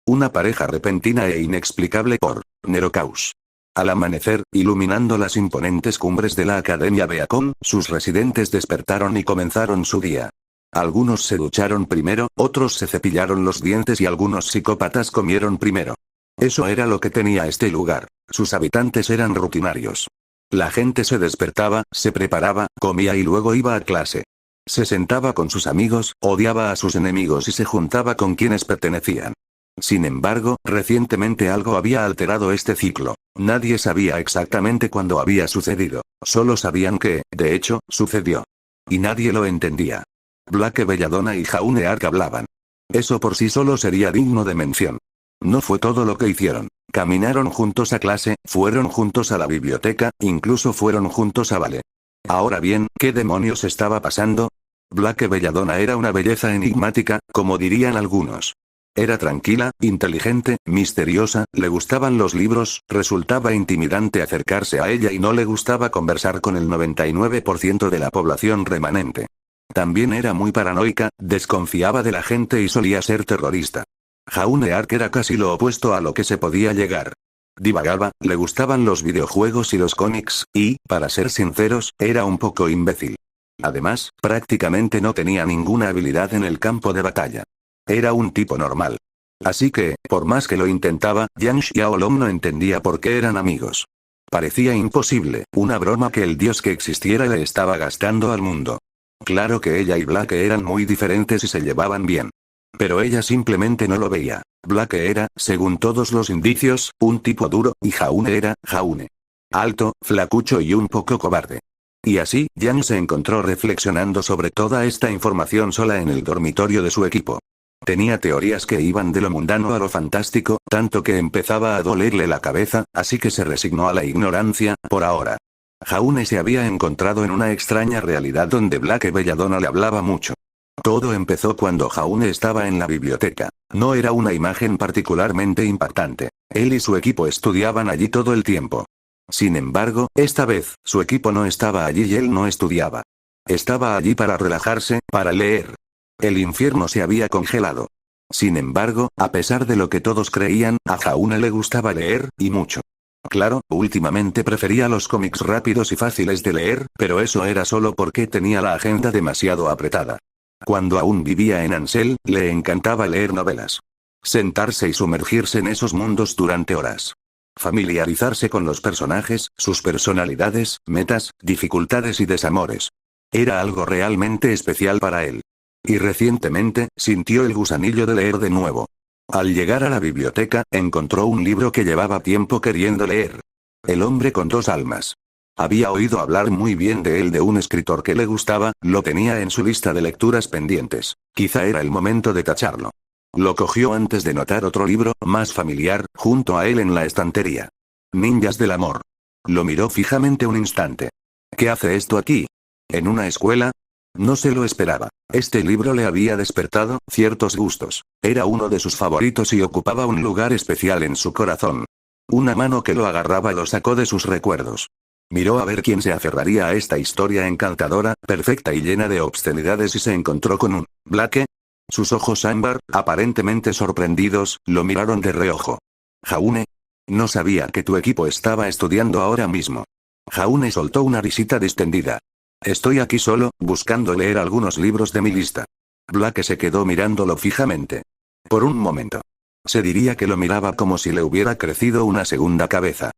Una pareja repentina e inexplicable por Nerocaus. Al amanecer, iluminando las imponentes cumbres de la Academia Beacon, sus residentes despertaron y comenzaron su día. Algunos se ducharon primero, otros se cepillaron los dientes y algunos psicópatas comieron primero. Eso era lo que tenía este lugar. Sus habitantes eran rutinarios. La gente se despertaba, se preparaba, comía y luego iba a clase. Se sentaba con sus amigos, odiaba a sus enemigos y se juntaba con quienes pertenecían. Sin embargo, recientemente algo había alterado este ciclo. Nadie sabía exactamente cuándo había sucedido. Solo sabían que, de hecho, sucedió. Y nadie lo entendía. Blake Belladonna y Jaune Ark hablaban. Eso por sí solo sería digno de mención. No fue todo lo que hicieron. Caminaron juntos a clase, fueron juntos a la biblioteca, incluso fueron juntos a ballet. Ahora bien, ¿qué demonios estaba pasando? Blake Belladonna era una belleza enigmática, como dirían algunos. Era tranquila, inteligente, misteriosa, le gustaban los libros, resultaba intimidante acercarse a ella y no le gustaba conversar con el 99% de la población remanente. También era muy paranoica, desconfiaba de la gente y solía ser terrorista. Jaune Ark era casi lo opuesto a lo que se podía llegar. Divagaba, le gustaban los videojuegos y los cómics, y, para ser sinceros, era un poco imbécil. Además, prácticamente no tenía ninguna habilidad en el campo de batalla. Era un tipo normal. Así que, por más que lo intentaba, Yang Xiaolong no entendía por qué eran amigos. Parecía imposible, una broma que el dios que existiera le estaba gastando al mundo. Claro que ella y Blake eran muy diferentes y se llevaban bien. Pero ella simplemente no lo veía. Blake era, según todos los indicios, un tipo duro, y Jaune era, Jaune. Alto, flacucho y un poco cobarde. Y así, Yang se encontró reflexionando sobre toda esta información sola en el dormitorio de su equipo. Tenía teorías que iban de lo mundano a lo fantástico, tanto que empezaba a dolerle la cabeza, así que se resignó a la ignorancia, por ahora. Jaune se había encontrado en una extraña realidad donde Blake Belladonna le hablaba mucho. Todo empezó cuando Jaune estaba en la biblioteca. No era una imagen particularmente impactante. Él y su equipo estudiaban allí todo el tiempo. Sin embargo, esta vez, su equipo no estaba allí y él no estudiaba. Estaba allí para relajarse, para leer. El infierno se había congelado. Sin embargo, a pesar de lo que todos creían, a Jaune le gustaba leer, y mucho. Claro, últimamente prefería los cómics rápidos y fáciles de leer, pero eso era solo porque tenía la agenda demasiado apretada. Cuando aún vivía en Ansel, le encantaba leer novelas. Sentarse y sumergirse en esos mundos durante horas. Familiarizarse con los personajes, sus personalidades, metas, dificultades y desamores. Era algo realmente especial para él. Y recientemente, sintió el gusanillo de leer de nuevo. Al llegar a la biblioteca, encontró un libro que llevaba tiempo queriendo leer. El hombre con dos almas. Había oído hablar muy bien de él de un escritor que le gustaba, lo tenía en su lista de lecturas pendientes. Quizá era el momento de tacharlo. Lo cogió antes de notar otro libro, más familiar, junto a él en la estantería. Ninjas del amor. Lo miró fijamente un instante. ¿Qué hace esto aquí? ¿En una escuela? No se lo esperaba. Este libro le había despertado ciertos gustos. Era uno de sus favoritos y ocupaba un lugar especial en su corazón. Una mano que lo agarraba lo sacó de sus recuerdos. Miró a ver quién se aferraría a esta historia encantadora, perfecta y llena de obscenidades y se encontró con un Blake. Sus ojos ámbar, aparentemente sorprendidos, lo miraron de reojo. Jaune. No sabía que tu equipo estaba estudiando ahora mismo. Jaune soltó una risita distendida. Estoy aquí solo, buscando leer algunos libros de mi lista. Blake se quedó mirándolo fijamente. Por un momento. Se diría que lo miraba como si le hubiera crecido una segunda cabeza.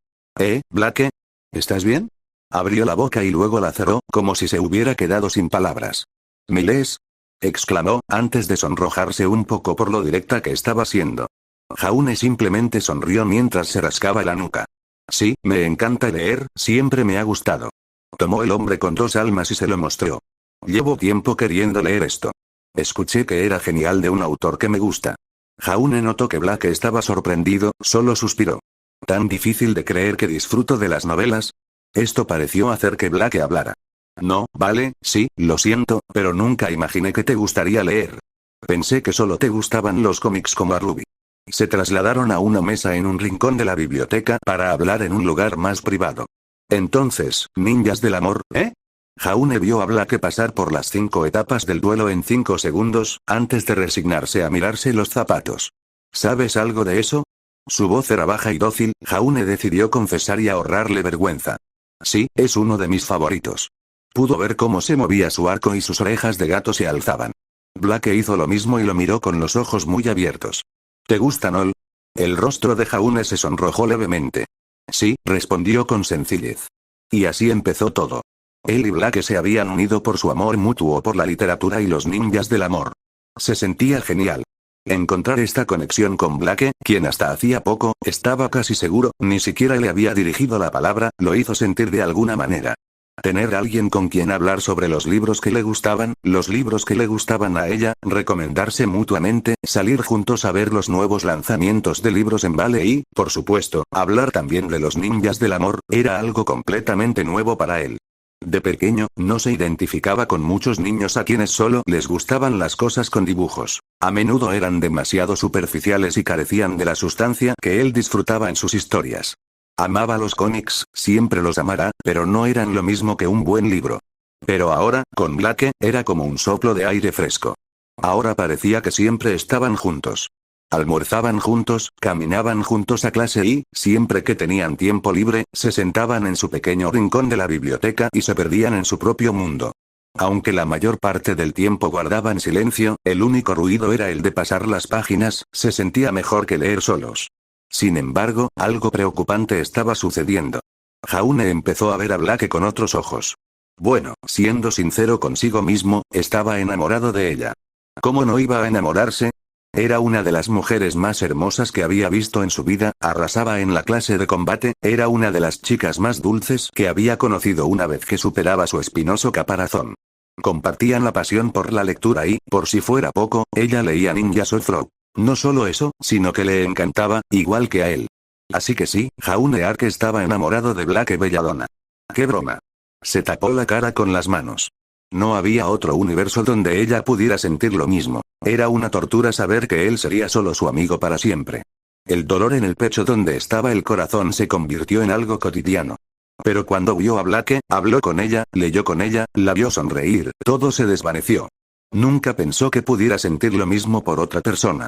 Blake? ¿Estás bien? Abrió la boca y luego la cerró, como si se hubiera quedado sin palabras. ¿Me lees? Exclamó, antes de sonrojarse un poco por lo directa que estaba siendo. Jaune simplemente sonrió mientras se rascaba la nuca. Sí, me encanta leer, siempre me ha gustado. Tomó el hombre con dos almas y se lo mostró. Llevo tiempo queriendo leer esto. Escuché que era genial de un autor que me gusta. Jaune notó que Blake estaba sorprendido, solo suspiró. ¿Tan difícil de creer que disfruto de las novelas? Esto pareció hacer que Blake hablara. No, vale, sí, lo siento, pero nunca imaginé que te gustaría leer. Pensé que solo te gustaban los cómics como a Ruby. Se trasladaron a una mesa en un rincón de la biblioteca para hablar en un lugar más privado. Entonces, ninjas del amor, ¿eh? Jaune vio a Blake pasar por las 5 etapas del duelo en 5 segundos, antes de resignarse a mirarse los zapatos. ¿Sabes algo de eso? Su voz era baja y dócil. Jaune decidió confesar y ahorrarle vergüenza. Sí, es uno de mis favoritos. Pudo ver cómo se movía su arco y sus orejas de gato se alzaban. Blake hizo lo mismo y lo miró con los ojos muy abiertos. ¿Te gusta Noel? El rostro de Jaune se sonrojó levemente. Sí, respondió con sencillez. Y así empezó todo. Él y Blake se habían unido por su amor mutuo por la literatura y los ninjas del amor. Se sentía genial. Encontrar esta conexión con Blake, quien hasta hacía poco, estaba casi seguro, ni siquiera le había dirigido la palabra, lo hizo sentir de alguna manera. Tener a alguien con quien hablar sobre los libros que le gustaban, los libros que le gustaban a ella, recomendarse mutuamente, salir juntos a ver los nuevos lanzamientos de libros en Vale y, por supuesto, hablar también de los ninjas del amor, era algo completamente nuevo para él. De pequeño, no se identificaba con muchos niños a quienes solo les gustaban las cosas con dibujos. A menudo eran demasiado superficiales y carecían de la sustancia que él disfrutaba en sus historias. Amaba los cómics, siempre los amará, pero no eran lo mismo que un buen libro. Pero ahora, con Blake, era como un soplo de aire fresco. Ahora parecía que siempre estaban juntos. Almorzaban juntos, caminaban juntos a clase y, siempre que tenían tiempo libre, se sentaban en su pequeño rincón de la biblioteca y se perdían en su propio mundo. Aunque la mayor parte del tiempo guardaban silencio, el único ruido era el de pasar las páginas, se sentía mejor que leer solos. Sin embargo, algo preocupante estaba sucediendo. Jaune empezó a ver a Blake con otros ojos. Bueno, siendo sincero consigo mismo, estaba enamorado de ella. ¿Cómo no iba a enamorarse? Era una de las mujeres más hermosas que había visto en su vida, arrasaba en la clase de combate, era una de las chicas más dulces que había conocido una vez que superaba su espinoso caparazón. Compartían la pasión por la lectura y, por si fuera poco, ella leía Ninjas of Flow. No solo eso, sino que le encantaba, igual que a él. Así que sí, Jaune Ark estaba enamorado de Blake Belladonna. ¡Qué broma! Se tapó la cara con las manos. No había otro universo donde ella pudiera sentir lo mismo. Era una tortura saber que él sería solo su amigo para siempre. El dolor en el pecho donde estaba el corazón se convirtió en algo cotidiano. Pero cuando vio a Blake, habló con ella, leyó con ella, la vio sonreír, todo se desvaneció. Nunca pensó que pudiera sentir lo mismo por otra persona.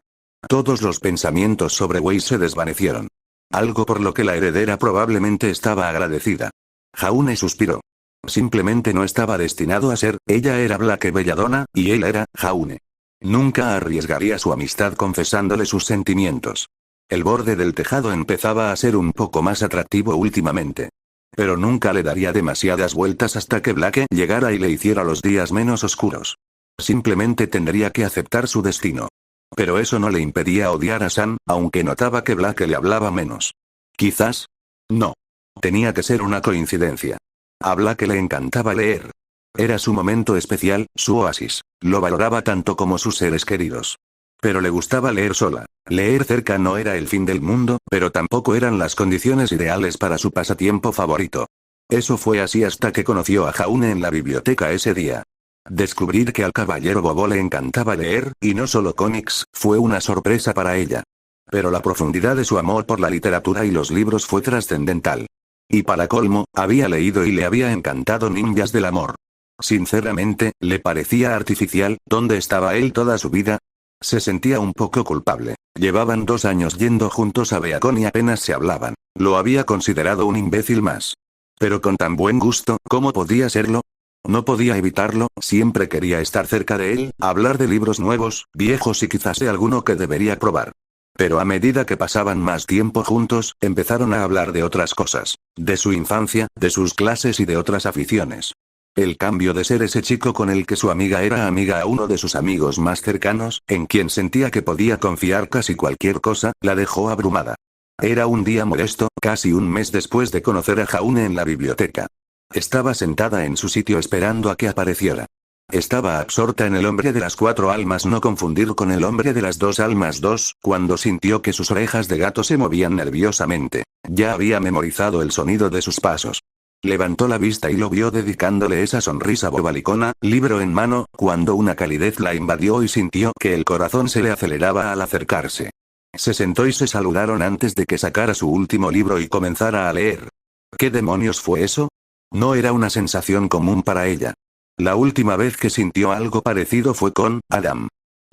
Todos los pensamientos sobre Wei se desvanecieron. Algo por lo que la heredera probablemente estaba agradecida. Jaune suspiró. Simplemente no estaba destinado a ser, ella era Blake Belladonna, y él era, Jaune. Nunca arriesgaría su amistad confesándole sus sentimientos. El borde del tejado empezaba a ser un poco más atractivo últimamente. Pero nunca le daría demasiadas vueltas hasta que Blake llegara y le hiciera los días menos oscuros. Simplemente tendría que aceptar su destino. Pero eso no le impedía odiar a Sam, aunque notaba que Blake le hablaba menos. Quizás. No. Tenía que ser una coincidencia. A Blake le encantaba leer. Era su momento especial, su oasis. Lo valoraba tanto como sus seres queridos. Pero le gustaba leer sola. Leer cerca no era el fin del mundo, pero tampoco eran las condiciones ideales para su pasatiempo favorito. Eso fue así hasta que conoció a Jaune en la biblioteca ese día. Descubrir que al caballero Bobo le encantaba leer, y no solo cómics, fue una sorpresa para ella. Pero la profundidad de su amor por la literatura y los libros fue trascendental. Y para colmo, había leído y le había encantado Ninjas del Amor. Sinceramente, le parecía artificial, ¿dónde estaba él toda su vida? Se sentía un poco culpable. Llevaban 2 años yendo juntos a Beacon y apenas se hablaban. Lo había considerado un imbécil más. Pero con tan buen gusto, ¿cómo podía serlo? No podía evitarlo, siempre quería estar cerca de él, hablar de libros nuevos, viejos y quizás de alguno que debería probar. Pero a medida que pasaban más tiempo juntos, empezaron a hablar de otras cosas. De su infancia, de sus clases y de otras aficiones. El cambio de ser ese chico con el que su amiga era amiga a uno de sus amigos más cercanos, en quien sentía que podía confiar casi cualquier cosa, la dejó abrumada. Era un día molesto, casi un mes después de conocer a Jaune en la biblioteca. Estaba sentada en su sitio esperando a que apareciera. Estaba absorta en el hombre de las 4 almas, no confundir con el hombre de las 2 almas 2, cuando sintió que sus orejas de gato se movían nerviosamente. Ya había memorizado el sonido de sus pasos. Levantó la vista y lo vio dedicándole esa sonrisa bobalicona, libro en mano, cuando una calidez la invadió y sintió que el corazón se le aceleraba al acercarse. Se sentó y se saludaron antes de que sacara su último libro y comenzara a leer. ¿Qué demonios fue eso? No era una sensación común para ella. La última vez que sintió algo parecido fue con Adam.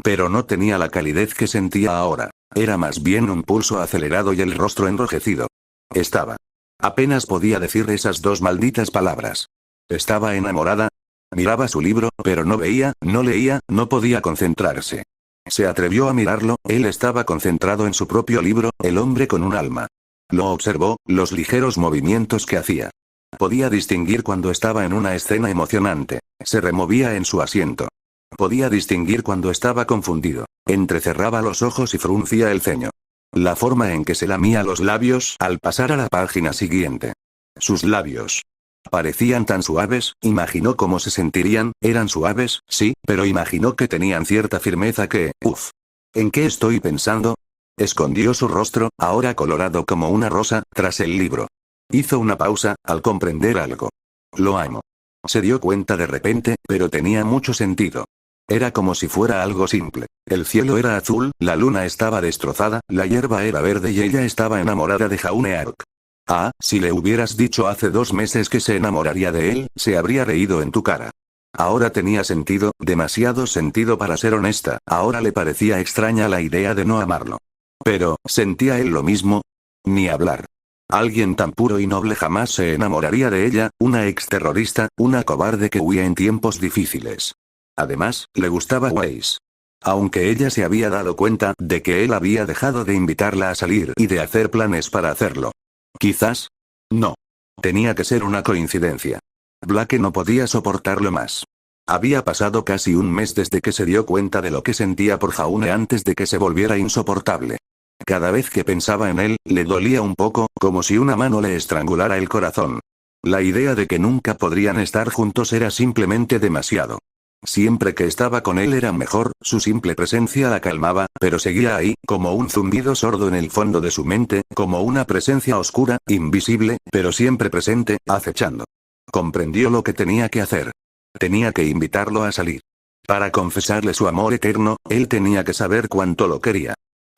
Pero no tenía la calidez que sentía ahora. Era más bien un pulso acelerado y el rostro enrojecido. Estaba. Apenas podía decir esas dos malditas palabras. Estaba enamorada. Miraba su libro, pero no veía, no leía, no podía concentrarse. Se atrevió a mirarlo, él estaba concentrado en su propio libro, el hombre con un alma. Lo observó, los ligeros movimientos que hacía. Podía distinguir cuando estaba en una escena emocionante. Se removía en su asiento. Podía distinguir cuando estaba confundido. Entrecerraba los ojos y fruncía el ceño. La forma en que se lamía los labios al pasar a la página siguiente. Sus labios. Parecían tan suaves, imaginó cómo se sentirían, eran suaves, sí, pero imaginó que tenían cierta firmeza que, uff. ¿En qué estoy pensando? Escondió su rostro, ahora colorado como una rosa, tras el libro. Hizo una pausa, al comprender algo. Lo amo. Se dio cuenta de repente, pero tenía mucho sentido. Era como si fuera algo simple. El cielo era azul, la luna estaba destrozada, la hierba era verde y ella estaba enamorada de Jaune Ark. Ah, si le hubieras dicho hace 2 meses que se enamoraría de él, se habría reído en tu cara. Ahora tenía sentido, demasiado sentido para ser honesta, ahora le parecía extraña la idea de no amarlo. Pero, ¿sentía él lo mismo? Ni hablar. Alguien tan puro y noble jamás se enamoraría de ella, una exterrorista, una cobarde que huía en tiempos difíciles. Además, le gustaba Weiss. Aunque ella se había dado cuenta de que él había dejado de invitarla a salir y de hacer planes para hacerlo. Quizás. No. Tenía que ser una coincidencia. Blake no podía soportarlo más. Había pasado casi un mes desde que se dio cuenta de lo que sentía por Jaune antes de que se volviera insoportable. Cada vez que pensaba en él, le dolía un poco, como si una mano le estrangulara el corazón. La idea de que nunca podrían estar juntos era simplemente demasiado. Siempre que estaba con él era mejor, su simple presencia la calmaba, pero seguía ahí, como un zumbido sordo en el fondo de su mente, como una presencia oscura, invisible, pero siempre presente, acechando. Comprendió lo que tenía que hacer. Tenía que invitarlo a salir. Para confesarle su amor eterno, él tenía que saber cuánto lo quería.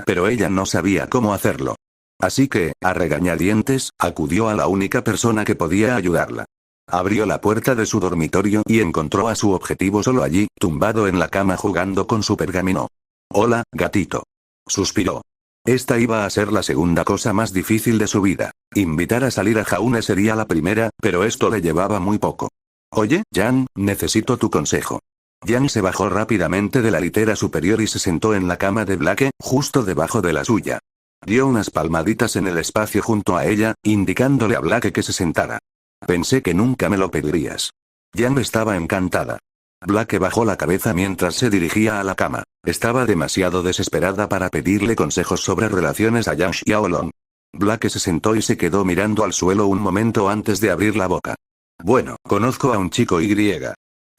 Pero ella no sabía cómo hacerlo. Así que, a regañadientes, acudió a la única persona que podía ayudarla. Abrió la puerta de su dormitorio y encontró a su objetivo solo allí, tumbado en la cama jugando con su pergamino. Hola, gatito. Suspiró. Esta iba a ser la segunda cosa más difícil de su vida. Invitar a salir a Jaune sería la primera, pero esto le llevaba muy poco. Oye, Jan, necesito tu consejo. Jan se bajó rápidamente de la litera superior y se sentó en la cama de Blake, justo debajo de la suya. Dio unas palmaditas en el espacio junto a ella, indicándole a Blake que se sentara. Pensé que nunca me lo pedirías. Jan estaba encantada. Blake bajó la cabeza mientras se dirigía a la cama. Estaba demasiado desesperada para pedirle consejos sobre relaciones a Jan Xiaolong. Blake se sentó y se quedó mirando al suelo un momento antes de abrir la boca. Bueno, conozco a un chico Y.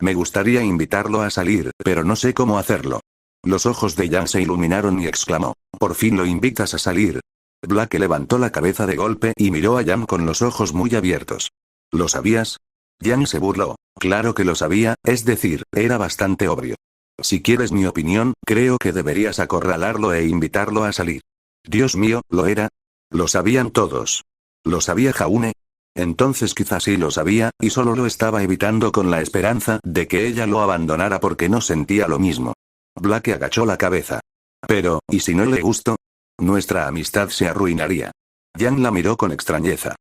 Me gustaría invitarlo a salir, pero no sé cómo hacerlo. Los ojos de Jan se iluminaron y exclamó. ¿Por fin lo invitas a salir? Blake levantó la cabeza de golpe y miró a Jan con los ojos muy abiertos. ¿Lo sabías? Jan se burló. Claro que lo sabía, es decir, era bastante obvio. Si quieres mi opinión, creo que deberías acorralarlo e invitarlo a salir. Dios mío, ¿lo era? Lo sabían todos. ¿Lo sabía Jaune? Entonces quizás sí lo sabía, y solo lo estaba evitando con la esperanza de que ella lo abandonara porque no sentía lo mismo. Blake agachó la cabeza. Pero, ¿y si no le gustó? Nuestra amistad se arruinaría. Jan la miró con extrañeza.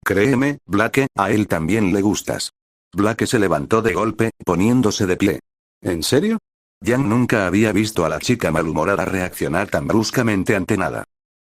Créeme, Blake, a él también le gustas. Blake se levantó de golpe, poniéndose de pie. ¿En serio? Jan nunca había visto a la chica malhumorada reaccionar tan bruscamente ante nada.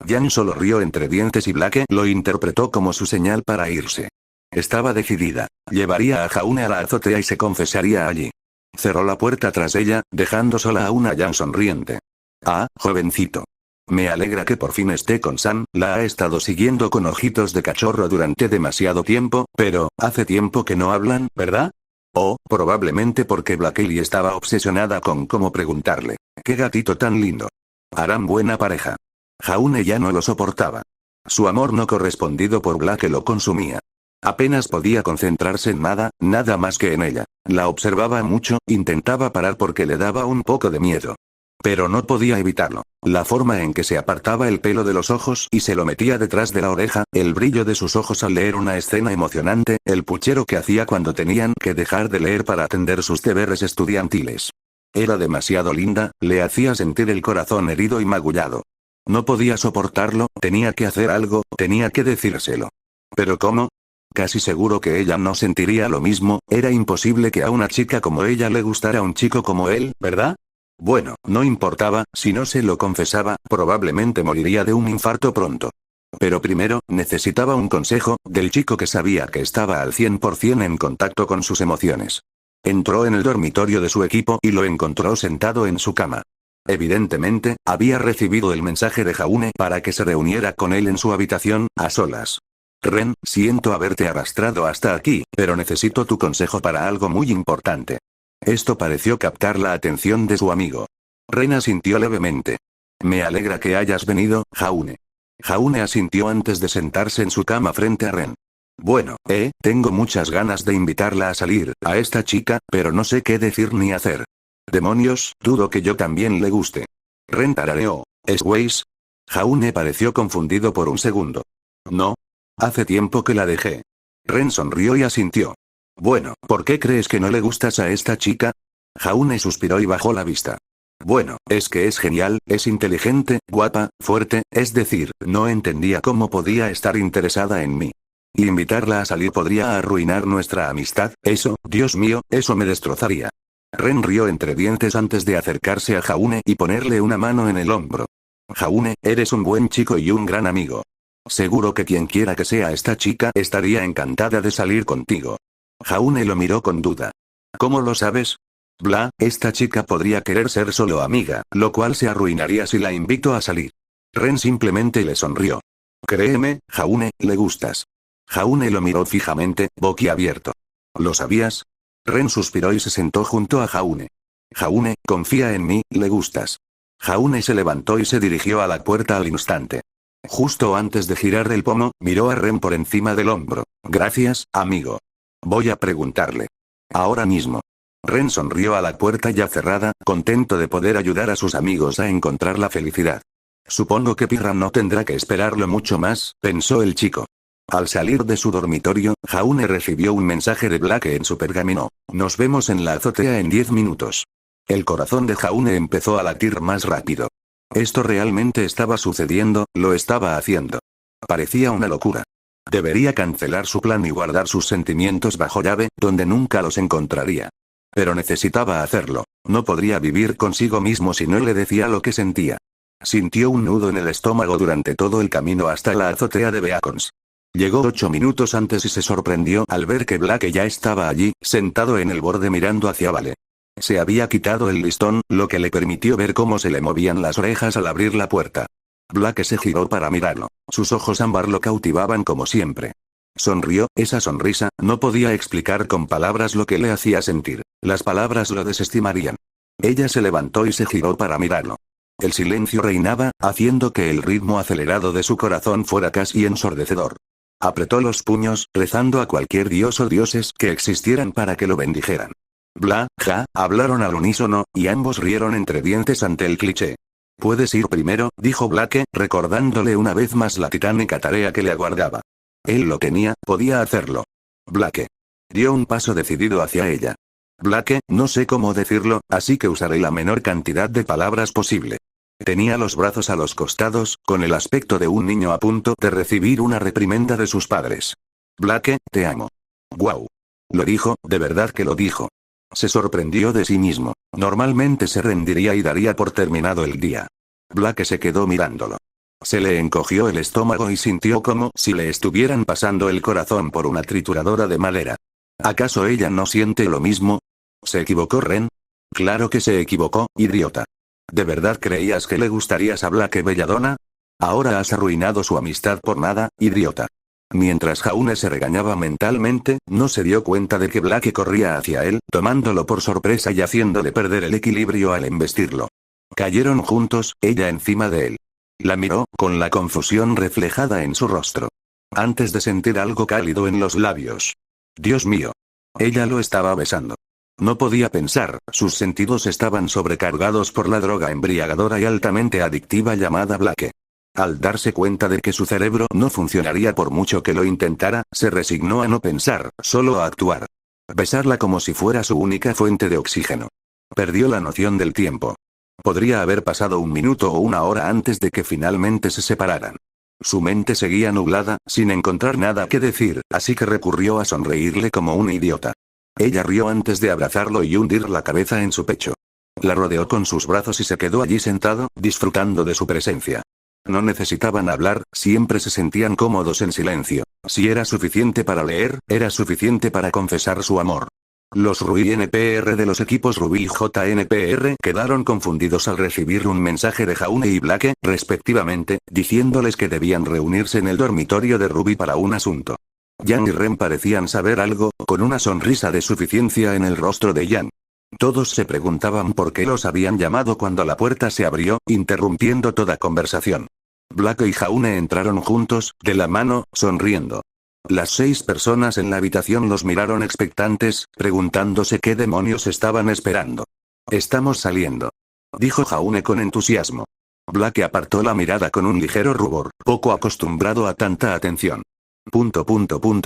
Jan solo rió entre dientes y Blake lo interpretó como su señal para irse. Estaba decidida. Llevaría a Jaune a la azotea y se confesaría allí. Cerró la puerta tras ella, dejando sola a una Jan sonriente. Ah, jovencito. Me alegra que por fin esté con Sam, la ha estado siguiendo con ojitos de cachorro durante demasiado tiempo, pero, hace tiempo que no hablan, ¿verdad? O, probablemente porque Blakely estaba obsesionada con cómo preguntarle. ¡Qué gatito tan lindo! Harán buena pareja. Jaune ya no lo soportaba. Su amor no correspondido por Blake lo consumía. Apenas podía concentrarse en nada, nada más que en ella. La observaba mucho, intentaba parar porque le daba un poco de miedo. Pero no podía evitarlo. La forma en que se apartaba el pelo de los ojos y se lo metía detrás de la oreja, el brillo de sus ojos al leer una escena emocionante, el puchero que hacía cuando tenían que dejar de leer para atender sus deberes estudiantiles. Era demasiado linda, le hacía sentir el corazón herido y magullado. No podía soportarlo, tenía que hacer algo, tenía que decírselo. ¿Pero cómo? Casi seguro que ella no sentiría lo mismo, era imposible que a una chica como ella le gustara un chico como él, ¿verdad? Bueno, no importaba, si no se lo confesaba, probablemente moriría de un infarto pronto. Pero primero, necesitaba un consejo, del chico que sabía que estaba al 100% en contacto con sus emociones. Entró en el dormitorio de su equipo y lo encontró sentado en su cama. Evidentemente, había recibido el mensaje de Jaune para que se reuniera con él en su habitación, a solas. Ren, siento haberte arrastrado hasta aquí, pero necesito tu consejo para algo muy importante. Esto pareció captar la atención de su amigo. Ren asintió levemente. Me alegra que hayas venido, Jaune. Jaune asintió antes de sentarse en su cama frente a Ren. Bueno, tengo muchas ganas de invitarla a salir, a esta chica, pero no sé qué decir ni hacer. Demonios, dudo que yo también le guste. Ren tarareó. ¿Es Weiss? Jaune pareció confundido por un segundo. No. Hace tiempo que la dejé. Ren sonrió y asintió. Bueno, ¿por qué crees que no le gustas a esta chica? Jaune suspiró y bajó la vista. Bueno, es que es genial, es inteligente, guapa, fuerte, es decir, no entendía cómo podía estar interesada en mí. Y invitarla a salir podría arruinar nuestra amistad, eso, Dios mío, eso me destrozaría. Ren rió entre dientes antes de acercarse a Jaune y ponerle una mano en el hombro. Jaune, eres un buen chico y un gran amigo. Seguro que quien quiera que sea esta chica estaría encantada de salir contigo. Jaune lo miró con duda. ¿Cómo lo sabes? Bla, esta chica podría querer ser solo amiga, lo cual se arruinaría si la invito a salir. Ren simplemente le sonrió. Créeme, Jaune, le gustas. Jaune lo miró fijamente, boquiabierto. ¿Lo sabías? Ren suspiró y se sentó junto a Jaune. Jaune, confía en mí, le gustas. Jaune se levantó y se dirigió a la puerta al instante. Justo antes de girar el pomo, miró a Ren por encima del hombro. Gracias, amigo. Voy a preguntarle. Ahora mismo. Ren sonrió a la puerta ya cerrada, contento de poder ayudar a sus amigos a encontrar la felicidad. Supongo que Pirra no tendrá que esperarlo mucho más, pensó el chico. Al salir de su dormitorio, Jaune recibió un mensaje de Blake en su pergamino. Nos vemos en la azotea en 10 minutos. El corazón de Jaune empezó a latir más rápido. Esto realmente estaba sucediendo, lo estaba haciendo. Parecía una locura. Debería cancelar su plan y guardar sus sentimientos bajo llave, donde nunca los encontraría. Pero necesitaba hacerlo. No podría vivir consigo mismo si no le decía lo que sentía. Sintió un nudo en el estómago durante todo el camino hasta la azotea de Beacons. Llegó 8 minutos antes y se sorprendió al ver que Blake ya estaba allí, sentado en el borde mirando hacia Vale. Se había quitado el listón, lo que le permitió ver cómo se le movían las orejas al abrir la puerta. Blake se giró para mirarlo. Sus ojos ámbar lo cautivaban como siempre. Sonrió, esa sonrisa, no podía explicar con palabras lo que le hacía sentir. Las palabras lo desestimarían. Ella se levantó y se giró para mirarlo. El silencio reinaba, haciendo que el ritmo acelerado de su corazón fuera casi ensordecedor. Apretó los puños, rezando a cualquier dios o dioses que existieran para que lo bendijeran. Bla, ja, hablaron al unísono, y ambos rieron entre dientes ante el cliché. Puedes ir primero, dijo Blake, recordándole una vez más la titánica tarea que le aguardaba. Él lo tenía, podía hacerlo. Blake dio un paso decidido hacia ella. Blake, no sé cómo decirlo, así que usaré la menor cantidad de palabras posible. Tenía los brazos a los costados, con el aspecto de un niño a punto de recibir una reprimenda de sus padres. Blake, te amo. Guau. Lo dijo, de verdad que lo dijo. Se sorprendió de sí mismo. Normalmente se rendiría y daría por terminado el día. Blake se quedó mirándolo. Se le encogió el estómago y sintió como si le estuvieran pasando el corazón por una trituradora de madera. ¿Acaso ella no siente lo mismo? ¿Se equivocó Ren? Claro que se equivocó, idiota. ¿De verdad creías que le gustarías a Blake Belladonna? Ahora has arruinado su amistad por nada, idiota. Mientras Jaune se regañaba mentalmente, no se dio cuenta de que Blake corría hacia él, tomándolo por sorpresa y haciéndole perder el equilibrio al embestirlo. Cayeron juntos, ella encima de él. La miró, con la confusión reflejada en su rostro. Antes de sentir algo cálido en los labios. Dios mío. Ella lo estaba besando. No podía pensar, sus sentidos estaban sobrecargados por la droga embriagadora y altamente adictiva llamada Blake. Al darse cuenta de que su cerebro no funcionaría por mucho que lo intentara, se resignó a no pensar, solo a actuar. Besarla como si fuera su única fuente de oxígeno. Perdió la noción del tiempo. Podría haber pasado un minuto o una hora antes de que finalmente se separaran. Su mente seguía nublada, sin encontrar nada que decir, así que recurrió a sonreírle como un idiota. Ella rió antes de abrazarlo y hundir la cabeza en su pecho. La rodeó con sus brazos y se quedó allí sentado, disfrutando de su presencia. No necesitaban hablar, siempre se sentían cómodos en silencio. Si era suficiente para leer, era suficiente para confesar su amor. Los Rui NPR de los equipos Rubí y JNPR quedaron confundidos al recibir un mensaje de Jaune y Blake, respectivamente, diciéndoles que debían reunirse en el dormitorio de Ruby para un asunto. Yang y Ren parecían saber algo, con una sonrisa de suficiencia en el rostro de Yang. Todos se preguntaban por qué los habían llamado cuando la puerta se abrió, interrumpiendo toda conversación. Blake y Jaune entraron juntos, de la mano, sonriendo. Las 6 personas en la habitación los miraron expectantes, preguntándose qué demonios estaban esperando. Estamos saliendo, dijo Jaune con entusiasmo. Blake apartó la mirada con un ligero rubor, poco acostumbrado a tanta atención.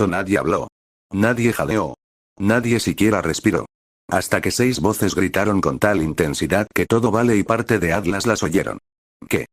Nadie habló. Nadie jadeó. Nadie siquiera respiró. Hasta que 6 voces gritaron con tal intensidad que todo Vale y parte de Atlas las oyeron. ¿Qué?